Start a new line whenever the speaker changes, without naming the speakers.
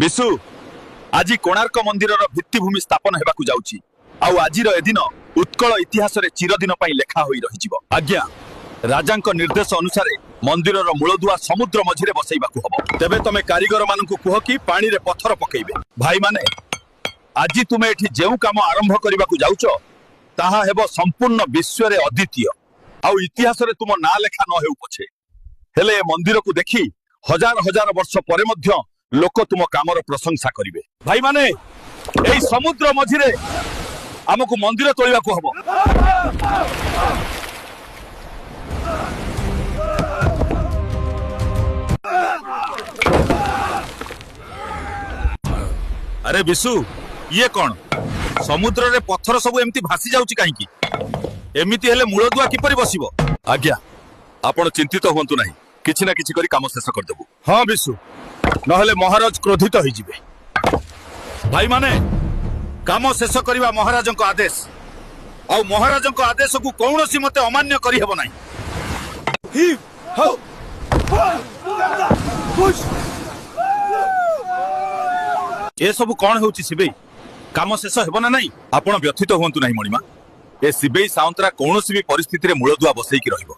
ବିଶୁ ଆଜି କୋଣାର୍କ ମନ୍ଦିରର ଭିତ୍ତିଭୂମି ସ୍ଥାପନ ହେବାକୁ ଯାଉଛି। ଆଉ ଆଜିର ଏଦିନ ଉତ୍କଳ ଇତିହାସରେ ଚିରଦିନ ପାଇଁ ଲେଖା ହୋଇ ରହିଯିବ। ଆଜ୍ଞା, ରାଜାଙ୍କ ନିର୍ଦ୍ଦେଶ ଅନୁସାରେ ମନ୍ଦିରର ମୂଳଦୁଆ ସମୁଦ୍ର ମଝିରେ ବସେଇବାକୁ ହବ। ତେବେ ତମେ କାରିଗର ମାନଙ୍କୁ କୁହ କି ପାଣିରେ ପଥର ପକେଇବେ। ଭାଇମାନେ, ଆଜି ତୁମେ ଏଠି ଯେଉଁ କାମ ଆରମ୍ଭ କରିବାକୁ ଯାଉଛ ତାହା ହେବ ସମ୍ପୂର୍ଣ୍ଣ ବିଶ୍ୱରେ ଅଦ୍ୱିତୀୟ। ଆଉ ଇତିହାସରେ ତୁମ ନାଁ ଲେଖା ନ ହେଉ ପଛେ, ହେଲେ ଏ ମନ୍ଦିରକୁ ଦେଖି ହଜାର ହଜାର ବର୍ଷ ପରେ ମଧ୍ୟ ଲୋକ ତୁମ କାମର ପ୍ରଶଂସା କରିବେ। ଭାଇମାନେ, এই ସମୁଦ୍ର ମଝିରେ ଆମକୁ ମନ୍ଦିର ତୋଳିବାକୁ ହବ। আরে বিশু, ইয়ে কোন সমুদ্ରରେ পথর ସବୁ এমতি ভাসি যাଉଛି কাହିଁକି? এমিতি হেলে মূলদুয়া কিপରି বসিব? আজ্ঞা, ଆପଣ ଚିନ୍ତିତ ହୁଅନ୍ତୁ ନାହିଁ, କିଛି ନା କିଛି କରି କାମ ଶେଷ କରିଦେବୁ। ହଁ ବିଶୁ, ନହେଲେ ମହାରାଜ କ୍ରୋଧିତ ହେଇଯିବେ। ଭାଇମାନେ, କାମ ଶେଷ କରିବା ମହାରାଜଙ୍କ ଆଦେଶ, ଆଉ ମହାରାଜଙ୍କ ଆଦେଶକୁ କୌଣସି ମତେ ଅମାନ୍ୟ କରିହେବ ନାହିଁ। ଏସବୁ କଣ ହେଉଛି ଶିବେଇ? କାମ ଶେଷ ହେବ ନା ନାହିଁ? ଆପଣ ବ୍ୟଥିତ ହୁଅନ୍ତୁ ନାହିଁ ମଣିମା। ଏ ଶିବେଇ ସାଉନ୍ତରା କୌଣସି ବି ପରିସ୍ଥିତିରେ ମୂଳଦୁଆ ବସେଇକି ରହିବ।